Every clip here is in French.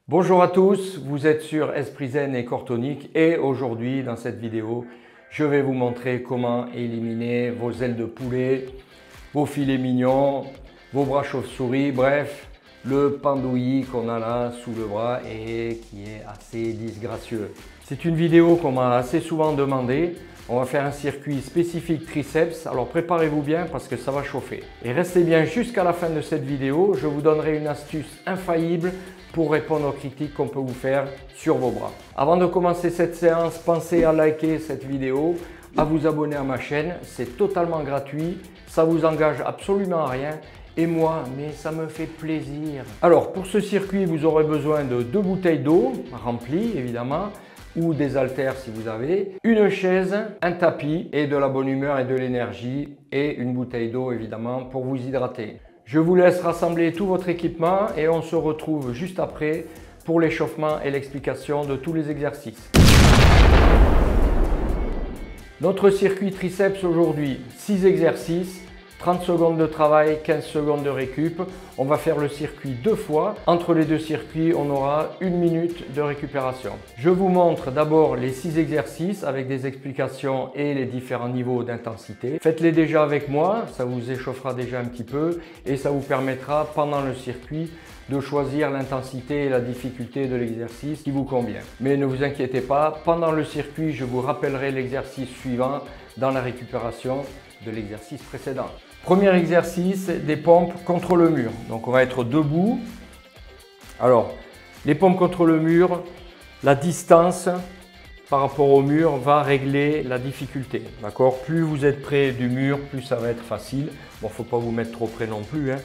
Bonjour à tous, vous êtes sur Esprit Zen et Corps Tonique et aujourd'hui dans cette vidéo, je vais vous montrer comment éliminer vos ailes de poulet, vos filets mignons, vos bras chauve-souris, bref, le pendouillis qu'on a là sous le bras et qui est assez disgracieux. C'est une vidéo qu'on m'a assez souvent demandé. On va faire un circuit spécifique triceps, alors préparez-vous bien parce que ça va chauffer. Et restez bien jusqu'à la fin de cette vidéo, je vous donnerai une astuce infaillible pour répondre aux critiques qu'on peut vous faire sur vos bras. Avant de commencer cette séance, pensez à liker cette vidéo, à vous abonner à ma chaîne, c'est totalement gratuit, ça vous engage absolument à rien. Et moi, mais ça me fait plaisir. Alors pour ce circuit, vous aurez besoin de 2 bouteilles d'eau remplies évidemment, ou des haltères si vous avez, une chaise, un tapis et de la bonne humeur et de l'énergie et une bouteille d'eau évidemment pour vous hydrater. Je vous laisse rassembler tout votre équipement et on se retrouve juste après pour l'échauffement et l'explication de tous les exercices. Notre circuit triceps aujourd'hui, 6 exercices. 30 secondes de travail, 15 secondes de récup. On va faire le circuit 2 fois. Entre les 2 circuits, on aura 1 minute de récupération. Je vous montre d'abord les 6 exercices avec des explications et les différents niveaux d'intensité. Faites-les déjà avec moi, ça vous échauffera déjà un petit peu et ça vous permettra pendant le circuit de choisir l'intensité et la difficulté de l'exercice qui vous convient. Mais ne vous inquiétez pas, pendant le circuit, je vous rappellerai l'exercice suivant dans la récupération de l'exercice précédent. Premier exercice, des pompes contre le mur. Donc on va être debout. Alors, les pompes contre le mur, la distance par rapport au mur va régler la difficulté. D'accord? Plus vous êtes près du mur, plus ça va être facile. Bon, il ne faut pas vous mettre trop près non plus, hein.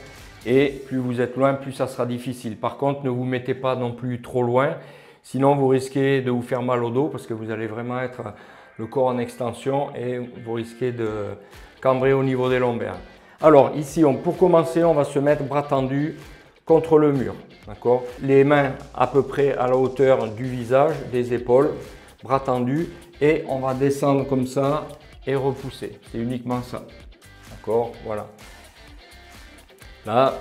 Et plus vous êtes loin, plus ça sera difficile. Par contre, ne vous mettez pas non plus trop loin. Sinon, vous risquez de vous faire mal au dos parce que vous allez vraiment être le corps en extension et vous risquez de cambrer au niveau des lombaires. Alors ici, pour commencer, on va se mettre bras tendus contre le mur. D'accord? Les mains à peu près à la hauteur du visage, des épaules, bras tendus et on va descendre comme ça et repousser. C'est uniquement ça. D'accord? Voilà. Là,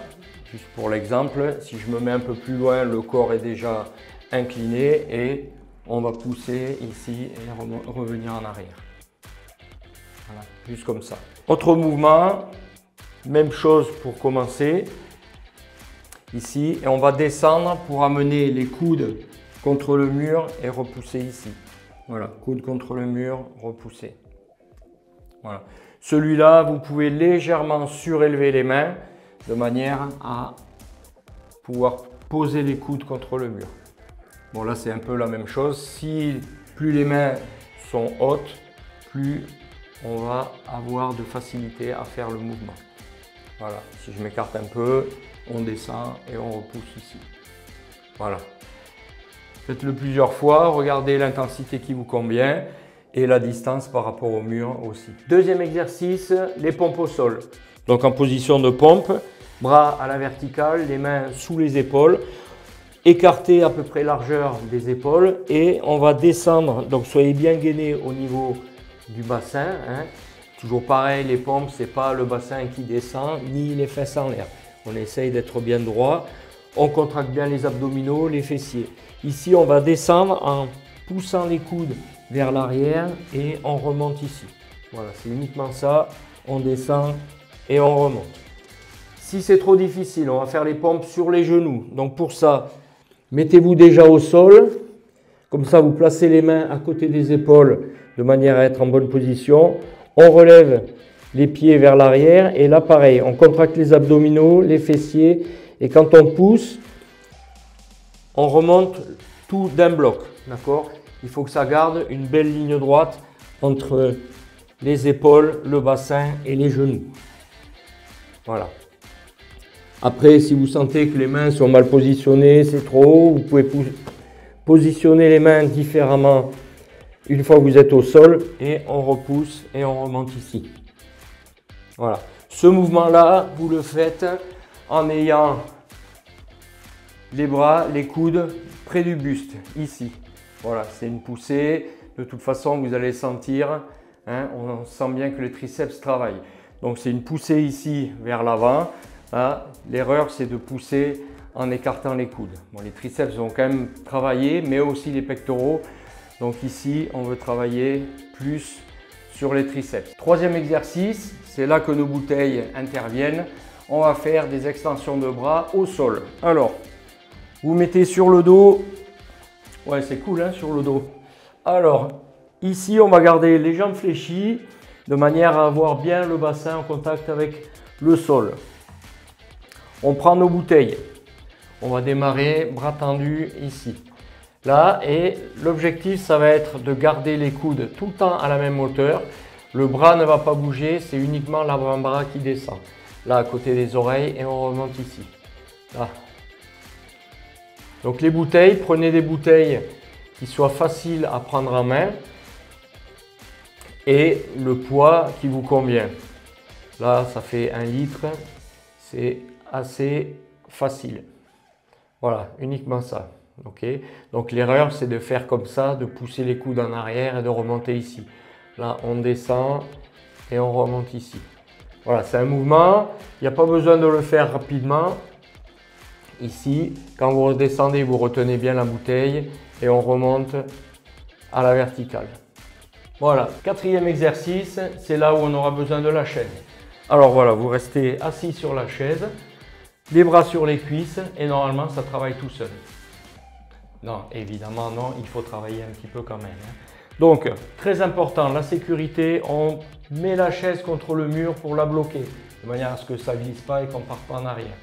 juste pour l'exemple, si je me mets un peu plus loin, le corps est déjà incliné et on va pousser ici et revenir en arrière. Voilà, juste comme ça. Autre mouvement, même chose pour commencer. Ici, et on va descendre pour amener les coudes contre le mur et repousser ici. Voilà, coude contre le mur, repousser. Voilà. Celui-là, vous pouvez légèrement surélever les mains de manière à pouvoir poser les coudes contre le mur. Bon, là, c'est un peu la même chose. Si plus les mains sont hautes, plus on va avoir de facilité à faire le mouvement. Voilà. Si je m'écarte un peu, on descend et on repousse ici. Voilà. Faites-le plusieurs fois. Regardez l'intensité qui vous convient et la distance par rapport au mur aussi. Deuxième exercice, les pompes au sol. Donc en position de pompe, bras à la verticale, les mains sous les épaules. Écarter à peu près largeur des épaules et on va descendre, donc soyez bien gainés au niveau du bassin, hein. Toujours pareil, les pompes, c'est pas le bassin qui descend ni les fesses en l'air. On essaye d'être bien droit, on contracte bien les abdominaux, les fessiers. Ici, on va descendre en poussant les coudes vers l'arrière et on remonte ici. Voilà, c'est uniquement ça, on descend et on remonte. Si c'est trop difficile, on va faire les pompes sur les genoux. Donc pour ça, mettez-vous déjà au sol, comme ça vous placez les mains à côté des épaules de manière à être en bonne position. On relève les pieds vers l'arrière et là pareil, on contracte les abdominaux, les fessiers et quand on pousse, on remonte tout d'un bloc. D'accord? Il faut que ça garde une belle ligne droite entre les épaules, le bassin et les genoux. Voilà. Après, si vous sentez que les mains sont mal positionnées, c'est trop haut, vous pouvez positionner les mains différemment une fois que vous êtes au sol et on repousse et on remonte ici. Voilà. Ce mouvement-là, vous le faites en ayant les bras, les coudes près du buste, ici. Voilà, c'est une poussée. De toute façon, vous allez sentir, hein, on sent bien que le triceps travaille. Donc, c'est une poussée ici vers l'avant. L'erreur, c'est de pousser en écartant les coudes. Bon, les triceps vont quand même travailler, mais aussi les pectoraux. Donc ici, on veut travailler plus sur les triceps. Troisième exercice, c'est là que nos bouteilles interviennent. On va faire des extensions de bras au sol. Alors, vous mettez sur le dos. Ouais, c'est cool hein, sur le dos. Alors, ici, on va garder les jambes fléchies de manière à avoir bien le bassin en contact avec le sol. On prend nos bouteilles. On va démarrer bras tendus ici. Là, et l'objectif, ça va être de garder les coudes tout le temps à la même hauteur. Le bras ne va pas bouger, c'est uniquement l'avant-bras qui descend. Là, à côté des oreilles, et on remonte ici. Là. Donc les bouteilles, prenez des bouteilles qui soient faciles à prendre en main et le poids qui vous convient. Là, ça fait 1 litre, c'est assez facile. Voilà, uniquement ça. Okay. Donc l'erreur, c'est de faire comme ça, de pousser les coudes en arrière et de remonter ici. Là, on descend et on remonte ici. Voilà, c'est un mouvement, il n'y a pas besoin de le faire rapidement. Ici, quand vous redescendez, vous retenez bien la bouteille et on remonte à la verticale. Voilà, quatrième exercice, c'est là où on aura besoin de la chaise. Alors voilà, vous restez assis sur la chaise, les bras sur les cuisses et normalement ça travaille tout seul. Non, évidemment non, il faut travailler un petit peu quand même. Donc, très important, la sécurité, on met la chaise contre le mur pour la bloquer, de manière à ce que ça ne glisse pas et qu'on ne parte pas en arrière.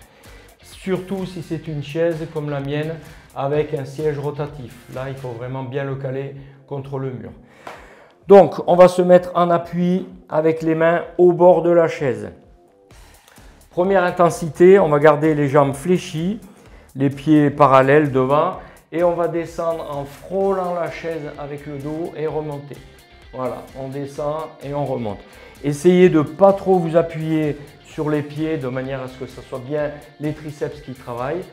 Surtout si c'est une chaise comme la mienne avec un siège rotatif. Là, il faut vraiment bien le caler contre le mur. Donc, on va se mettre en appui avec les mains au bord de la chaise. Première intensité, on va garder les jambes fléchies, les pieds parallèles devant et on va descendre en frôlant la chaise avec le dos et remonter. Voilà, on descend et on remonte. Essayez de ne pas trop vous appuyer sur les pieds de manière à ce que ce soit bien les triceps qui travaillent.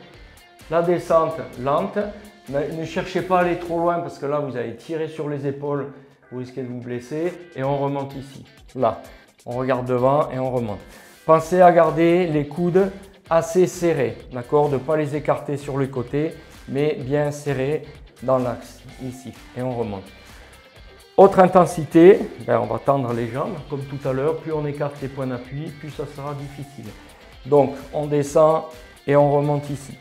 La descente lente, ne cherchez pas à aller trop loin parce que là vous allez tirer sur les épaules, vous risquez de vous blesser et on remonte ici. Là, on regarde devant et on remonte. Pensez à garder les coudes assez serrés, d'accord, de ne pas les écarter sur les côtés, mais bien serrés dans l'axe, ici, et on remonte. Autre intensité, on va tendre les jambes, comme tout à l'heure, plus on écarte les points d'appui, plus ça sera difficile. Donc, on descend et on remonte ici.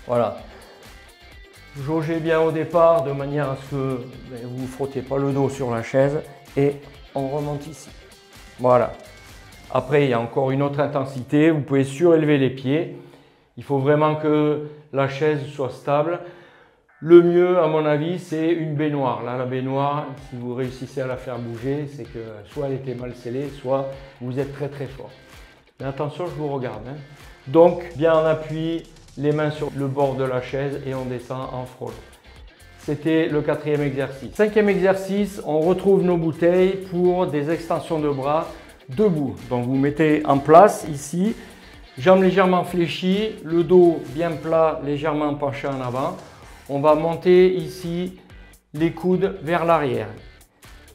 Voilà. Jaugez bien au départ, de manière à ce que vous ne frottiez pas le dos sur la chaise, et on remonte ici. Voilà. Après, il y a encore une autre intensité, vous pouvez surélever les pieds. Il faut vraiment que la chaise soit stable. Le mieux, à mon avis, c'est une baignoire. Là, la baignoire, si vous réussissez à la faire bouger, c'est que soit elle était mal scellée, soit vous êtes très très fort. Mais attention, je vous regarde. Donc, bien en appui, les mains sur le bord de la chaise et on descend en frôle. C'était le quatrième exercice. Cinquième exercice, on retrouve nos bouteilles pour des extensions de bras debout. Donc, vous mettez en place ici. Jambes légèrement fléchies, le dos bien plat, légèrement penché en avant. On va monter ici les coudes vers l'arrière.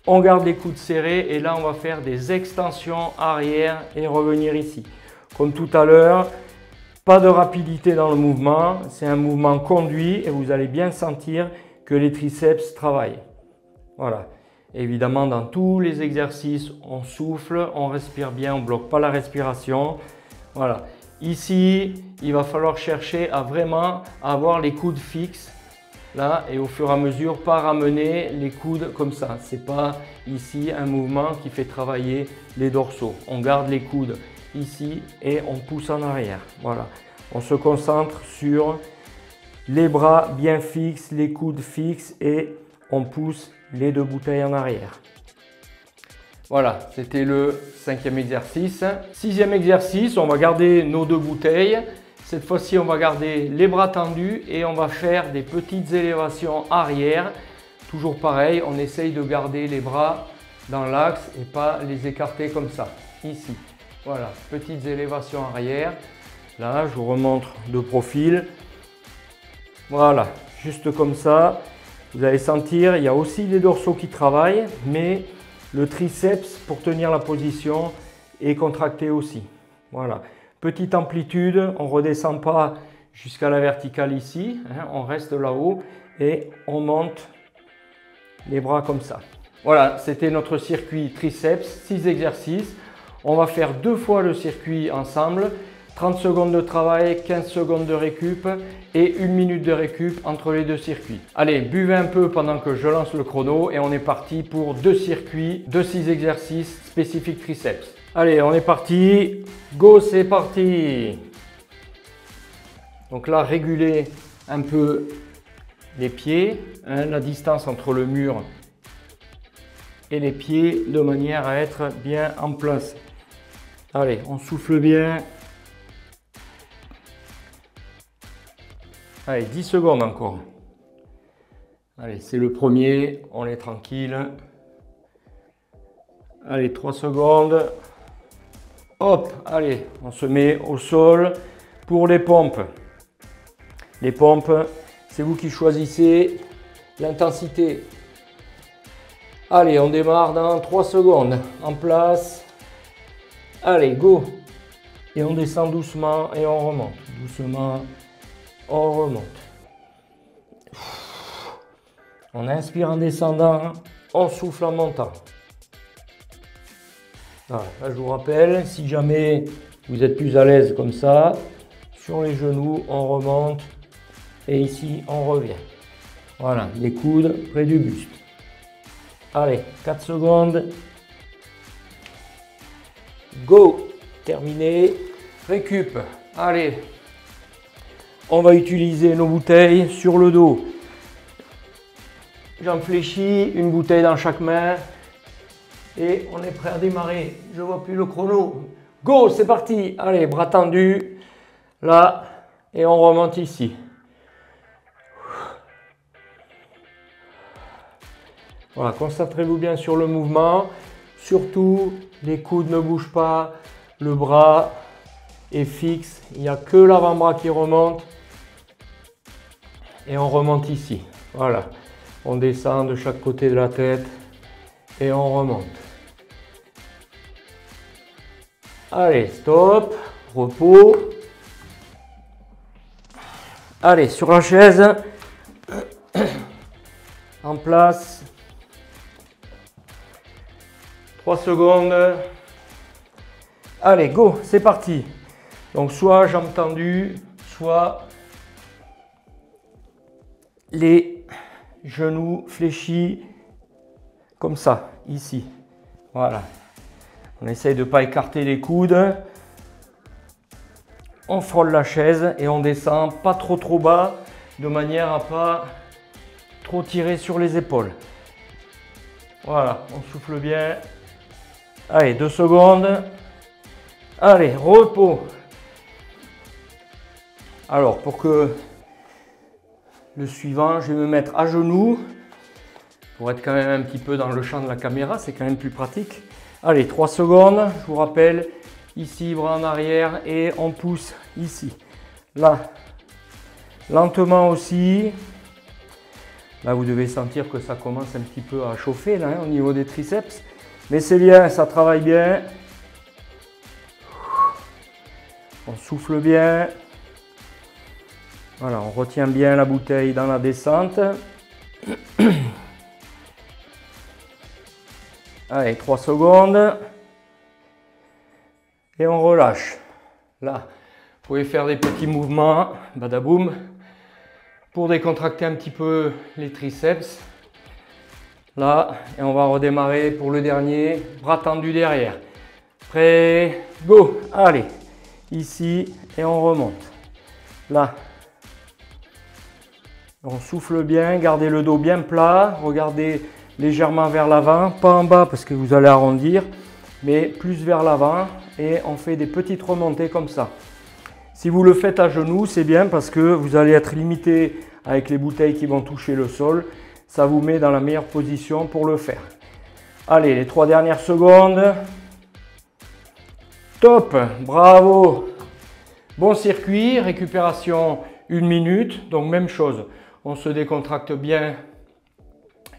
On garde les coudes serrés et là on va faire des extensions arrière et revenir ici. Comme tout à l'heure, pas de rapidité dans le mouvement, c'est un mouvement conduit et vous allez bien sentir que les triceps travaillent. Voilà. Évidemment, dans tous les exercices, on souffle, on respire bien, on ne bloque pas la respiration. Voilà. Ici, il va falloir chercher à vraiment avoir les coudes fixes. Là, et au fur et à mesure, pas ramener les coudes comme ça. Ce n'est pas ici un mouvement qui fait travailler les dorsaux. On garde les coudes ici et on pousse en arrière. Voilà. On se concentre sur les bras bien fixes, les coudes fixes et on pousse les deux bouteilles en arrière. Voilà, c'était le cinquième exercice. Sixième exercice, on va garder nos deux bouteilles. Cette fois-ci, on va garder les bras tendus et on va faire des petites élévations arrière. Toujours pareil, on essaye de garder les bras dans l'axe et pas les écarter comme ça, ici. Voilà, petites élévations arrière. Là, je vous remontre de profil. Voilà, juste comme ça. Vous allez sentir, il y a aussi les dorsaux qui travaillent, mais le triceps, pour tenir la position, est contracté aussi. Voilà. Petite amplitude, on ne redescend pas jusqu'à la verticale ici, hein, on reste là-haut et on monte les bras comme ça. Voilà, c'était notre circuit triceps, 6 exercices. On va faire 2 fois le circuit ensemble, 30 secondes de travail, 15 secondes de récup et 1 minute de récup entre les 2 circuits. Allez, buvez un peu pendant que je lance le chrono et on est parti pour 2 circuits de 6 exercices spécifiques triceps. Allez, on est parti. Go, c'est parti. Donc là, régulez un peu les pieds, hein, la distance entre le mur et les pieds de manière à être bien en place. Allez, on souffle bien. Allez, 10 secondes encore. Allez, c'est le premier, on est tranquille. Allez, 3 secondes. Hop, allez, on se met au sol pour les pompes. Les pompes, c'est vous qui choisissez l'intensité. Allez, on démarre dans 3 secondes. En place. Allez, go. Et on descend doucement et on remonte. Doucement, on remonte. On inspire en descendant, on souffle en montant. Voilà, là, je vous rappelle, si jamais vous êtes plus à l'aise comme ça, sur les genoux, on remonte et ici, on revient. Voilà, les coudes près du buste. Allez, 4 secondes. Go. Terminé. Récup. Allez. On va utiliser nos bouteilles sur le dos. J'en fléchis, une bouteille dans chaque main. Et on est prêt à démarrer. Je ne vois plus le chrono. Go, c'est parti. Allez, bras tendus. Là. Et on remonte ici. Voilà, concentrez-vous bien sur le mouvement. Surtout, les coudes ne bougent pas. Le bras est fixe. Il n'y a que l'avant-bras qui remonte. Et on remonte ici. Voilà. On descend de chaque côté de la tête. Et on remonte. Allez, stop. Repos. Allez, sur la chaise. En place. 3 secondes. Allez, go, c'est parti. Donc, soit jambes tendues, soit les genoux fléchis comme ça, ici. Voilà. On essaye de ne pas écarter les coudes. On frôle la chaise et on descend pas trop bas de manière à pas trop tirer sur les épaules. Voilà, on souffle bien. Allez, 2 secondes. Allez, repos. Alors, pour que le suivant, je vais me mettre à genoux pour être quand même un petit peu dans le champ de la caméra, c'est quand même plus pratique. Allez, 3 secondes, je vous rappelle, ici, bras en arrière et on pousse ici. Là, lentement aussi. Là, vous devez sentir que ça commence un petit peu à chauffer là, hein, au niveau des triceps. Mais c'est bien, ça travaille bien. On souffle bien. Voilà, on retient bien la bouteille dans la descente. Allez, 3 secondes. Et on relâche. Là, vous pouvez faire des petits mouvements, badaboum, pour décontracter un petit peu les triceps. Là, et on va redémarrer pour le dernier, bras tendus derrière. Prêt, go, allez, ici, et on remonte. Là, on souffle bien, gardez le dos bien plat, regardez légèrement vers l'avant, pas en bas parce que vous allez arrondir, mais plus vers l'avant, et on fait des petites remontées comme ça. Si vous le faites à genoux, c'est bien parce que vous allez être limité avec les bouteilles qui vont toucher le sol. Ça vous met dans la meilleure position pour le faire. Allez, les 3 dernières secondes. Top, bravo. Bon circuit, récupération 1 minute. Donc même chose, on se décontracte bien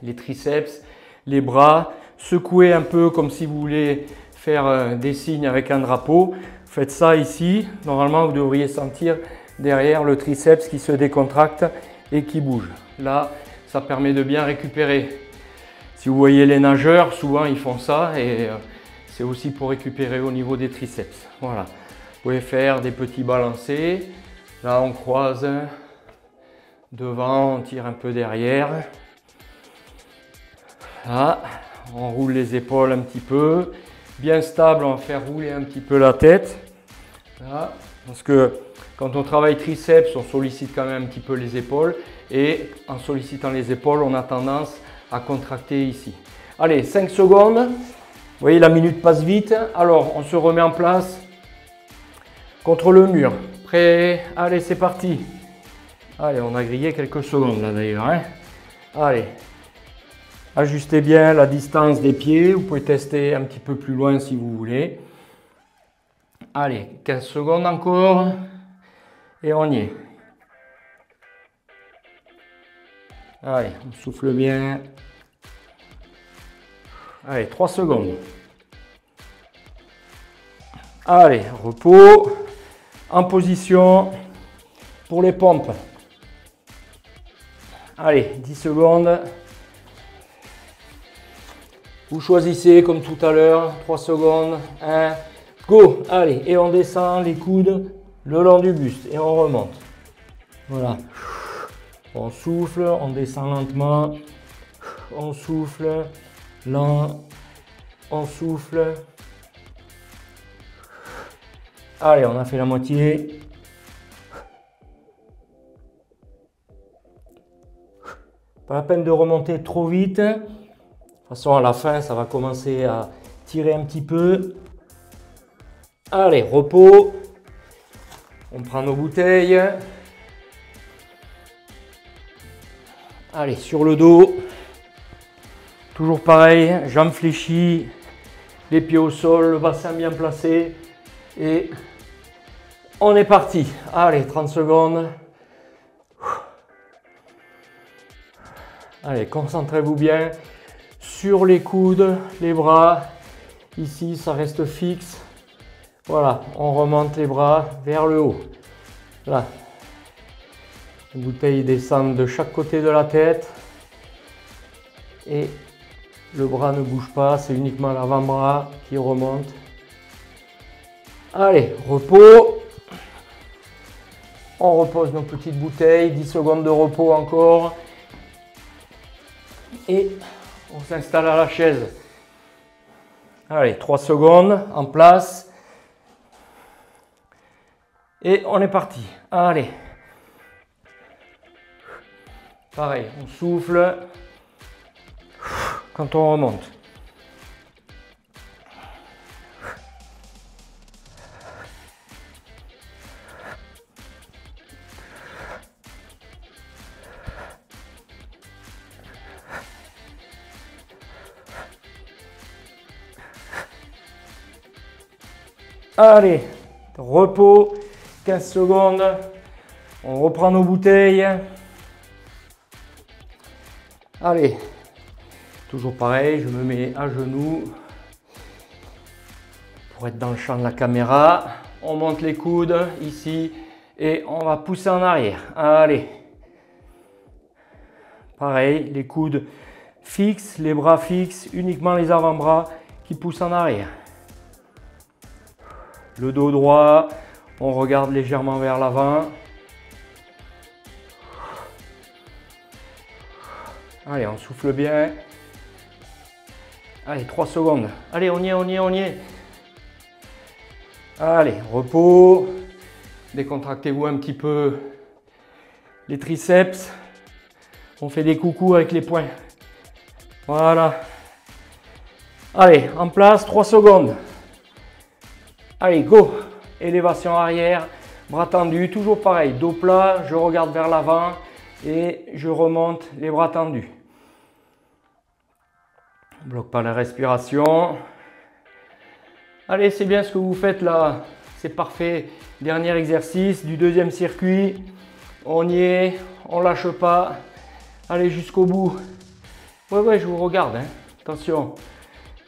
les triceps, les bras. Secouez un peu comme si vous voulez faire des signes avec un drapeau. faites ça ici. Normalement, vous devriez sentir derrière le triceps qui se décontracte et qui bouge. Là, ça permet de bien récupérer. Si vous voyez les nageurs, souvent ils font ça et c'est aussi pour récupérer au niveau des triceps. Voilà. Vous pouvez faire des petits balancés. Là, on croise devant, on tire un peu derrière. Là, on roule les épaules un petit peu. Bien stable, on va faire rouler un petit peu la tête. Là, parce que quand on travaille triceps, on sollicite quand même un petit peu les épaules. Et en sollicitant les épaules, on a tendance à contracter ici. Allez, 5 secondes. Vous voyez, la minute passe vite. Alors, on se remet en place contre le mur. Prêt? Allez, c'est parti. Allez, on a grillé quelques secondes là d'ailleurs. Hein. Allez. Ajustez bien la distance des pieds. Vous pouvez tester un petit peu plus loin si vous voulez. Allez, 15 secondes encore. Et on y est. Allez, on souffle bien. Allez, 3 secondes. Allez, repos. En position pour les pompes. Allez, 10 secondes. Vous choisissez comme tout à l'heure, 3 secondes, 1, go. Allez, et on descend les coudes le long du buste et on remonte. Voilà. On souffle, on descend lentement. On souffle, lent. On souffle. Allez, on a fait la moitié. Pas la peine de remonter trop vite. De toute façon, à la fin, ça va commencer à tirer un petit peu. Allez, repos. On prend nos bouteilles. Allez, sur le dos. Toujours pareil, jambes fléchies, les pieds au sol, le bassin bien placé. Et on est parti. Allez, 30 secondes. Allez, concentrez-vous bien sur les coudes, les bras. Ici, ça reste fixe. Voilà, on remonte les bras vers le haut. Là. Les bouteilles descendent de chaque côté de la tête. Et le bras ne bouge pas, c'est uniquement l'avant-bras qui remonte. Allez, repos. On repose nos petites bouteilles, 10 secondes de repos encore. Et on s'installe à la chaise. Allez, 3 secondes en place. Et on est parti. Allez. Pareil, on souffle quand on remonte. Allez, repos, 15 secondes. On reprend nos bouteilles. Allez, toujours pareil, je me mets à genoux pour être dans le champ de la caméra. On monte les coudes ici et on va pousser en arrière. Allez, pareil, les coudes fixes, les bras fixes, uniquement les avant-bras qui poussent en arrière. Le dos droit, on regarde légèrement vers l'avant. Allez, on souffle bien. Allez, 3 secondes. Allez, on y est, on y est, on y est. Allez, repos. Décontractez-vous un petit peu les triceps. On fait des coucous avec les poings. Voilà. Allez, en place, 3 secondes. Allez, go. Élévation arrière, bras tendus, toujours pareil. Dos plat, je regarde vers l'avant et je remonte les bras tendus. On ne bloque pas la respiration. Allez, c'est bien ce que vous faites là. C'est parfait. Dernier exercice du deuxième circuit. On y est, on ne lâche pas. Allez, jusqu'au bout. Ouais, je vous regarde. Hein. Attention.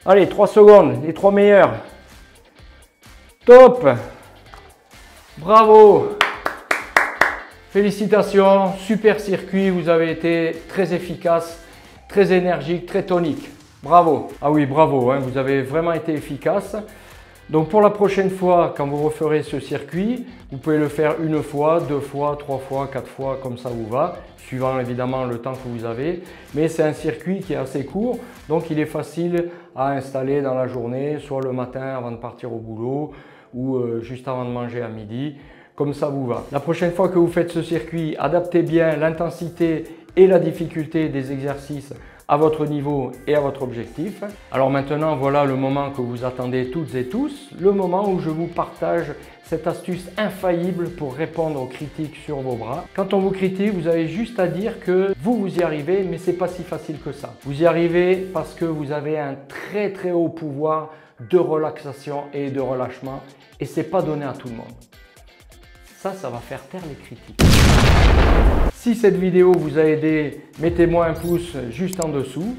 Allez, 3 secondes, les 3 meilleurs. Top! Bravo! Félicitations, super circuit, vous avez été très efficace, très énergique, très tonique. Bravo! Ah oui, bravo, hein, vous avez vraiment été efficace. Donc pour la prochaine fois, quand vous referez ce circuit, vous pouvez le faire une fois, deux fois, trois fois, quatre fois, comme ça vous va, suivant évidemment le temps que vous avez. Mais c'est un circuit qui est assez court, donc il est facile à installer dans la journée, soit le matin avant de partir au boulot ou juste avant de manger à midi, comme ça vous va. La prochaine fois que vous faites ce circuit, adaptez bien l'intensité et la difficulté des exercices à votre niveau et à votre objectif. Alors maintenant, voilà le moment que vous attendez toutes et tous, le moment où je vous partage cette astuce infaillible pour répondre aux critiques sur vos bras. Quand on vous critique, vous avez juste à dire que vous y arrivez, mais c'est pas si facile que ça. Vous y arrivez parce que vous avez un très haut pouvoir de relaxation et de relâchement et c'est pas donné à tout le monde. Ça va faire taire les critiques. Si cette vidéo vous a aidé, mettez-moi un pouce juste en dessous.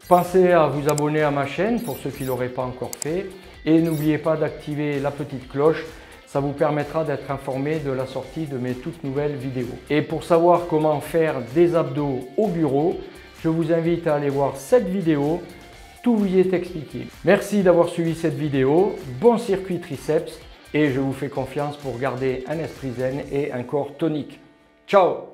Pensez à vous abonner à ma chaîne pour ceux qui ne l'auraient pas encore fait. Et n'oubliez pas d'activer la petite cloche. Ça vous permettra d'être informé de la sortie de mes toutes nouvelles vidéos. Et pour savoir comment faire des abdos au bureau, je vous invite à aller voir cette vidéo. Tout vous y est expliqué. Merci d'avoir suivi cette vidéo. Bon circuit triceps. Et je vous fais confiance pour garder un esprit zen et un corps tonique. Ciao!